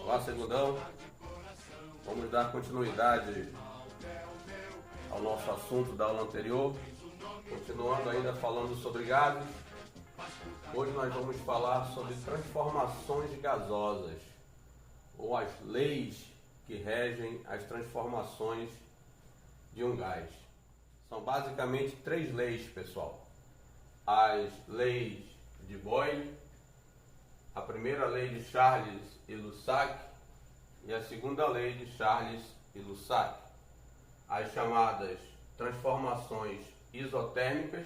Olá, segundão. Vamos dar continuidade ao nosso assunto da aula anterior. Continuando ainda falando sobre gases. Hoje nós vamos falar sobre transformações gasosas, ou as leis que regem as transformações de um gás. São basicamente três leis, pessoal. As leis de Boyle, a primeira lei de Charles e Lussac e a segunda lei de Charles e Lussac. As chamadas transformações isotérmicas,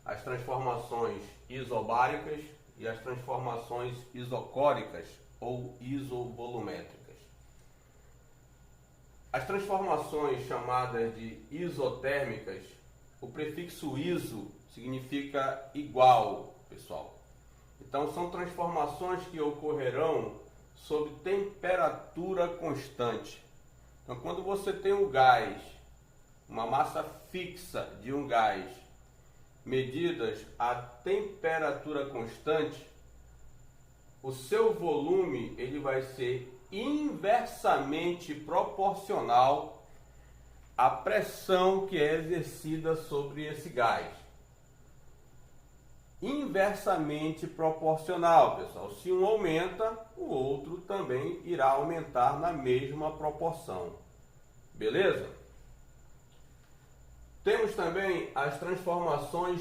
as transformações isobáricas e as transformações isocóricas ou isovolumétricas. As transformações chamadas de isotérmicas, o prefixo iso significa igual, pessoal. Então são transformações que ocorrerão sob temperatura constante. Então quando você tem um gás, uma massa fixa de um gás, medidas a temperatura constante, o seu volume ele vai ser inversamente proporcional à pressão que é exercida sobre esse gás. Inversamente proporcional, pessoal. Se um aumenta, o outro também irá aumentar na mesma proporção. Beleza? Temos também as transformações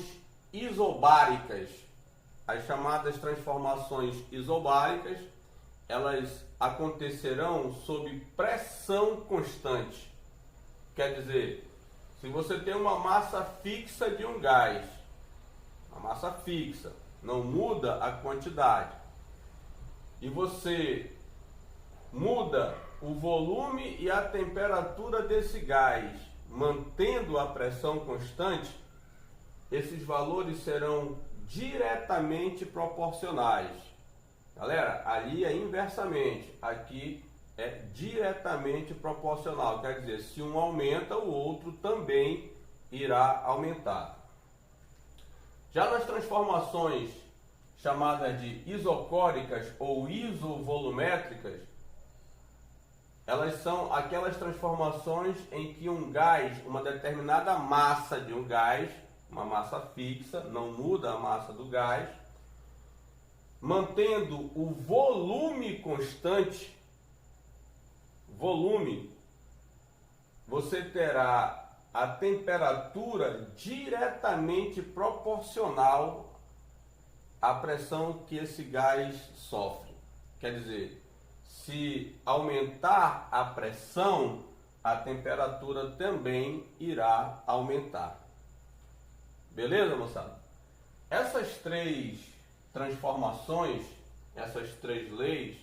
isobáricas. As chamadas transformações isobáricas, elas acontecerão sob pressão constante. Quer dizer, se você tem uma massa fixa de um gás, uma massa fixa, não muda a quantidade, e você muda o volume e a temperatura desse gás, mantendo a pressão constante, esses valores serão diretamente proporcionais. Galera, ali é inversamente, aqui é diretamente proporcional, quer dizer, se um aumenta, o outro também irá aumentar. Já nas transformações chamadas de isocóricas ou isovolumétricas, elas são aquelas transformações em que um gás, uma determinada massa de um gás, uma massa fixa, não muda a massa do gás, mantendo o volume constante, você terá a temperatura diretamente proporcional à pressão que esse gás sofre. Quer dizer, se aumentar a pressão, a temperatura também irá aumentar. Beleza, moçada? Essas três transformações, essas três leis,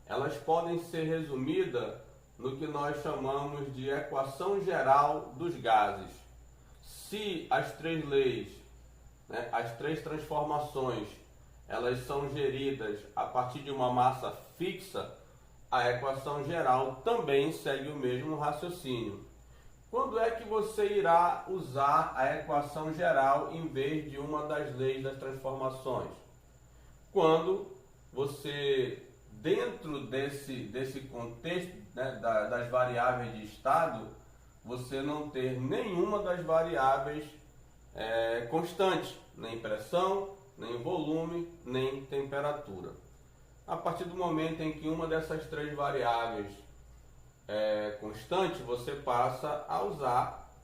elas podem ser resumidas no que nós chamamos de equação geral dos gases. Se as três leis, as três transformações, elas são geridas a partir de uma massa fixa, a equação geral também segue o mesmo raciocínio. Quando é que você irá usar a equação geral em vez de uma das leis das transformações? Quando você, dentro desse contexto, das variáveis de estado, você não ter nenhuma das variáveis constante, nem pressão, nem volume, nem temperatura. A partir do momento em que uma dessas três variáveis é constante, você passa a usar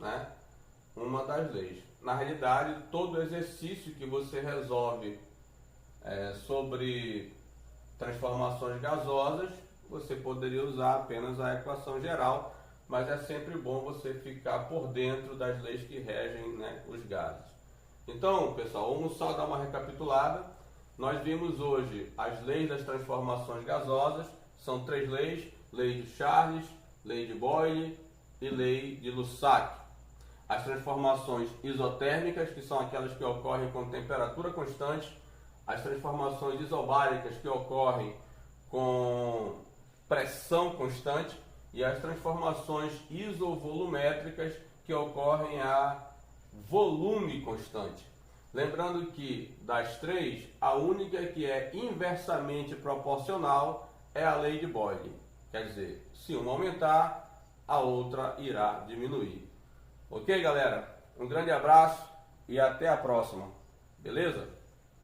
uma das leis. Na realidade, todo exercício que você resolve sobre transformações gasosas, você poderia usar apenas a equação geral, mas é sempre bom você ficar por dentro das leis que regem os gases. Então, pessoal, vamos só dar uma recapitulada. Nós vimos hoje as leis das transformações gasosas, são três leis: lei de Charles, lei de Boyle e lei de Lussac. As transformações isotérmicas, que são aquelas que ocorrem com temperatura constante, as transformações isobáricas, que ocorrem com pressão constante, e as transformações isovolumétricas, que ocorrem a volume constante. Lembrando que das três, a única que é inversamente proporcional é a lei de Boyle. Quer dizer, se uma aumentar, a outra irá diminuir. Ok, galera? Um grande abraço e até a próxima. Beleza?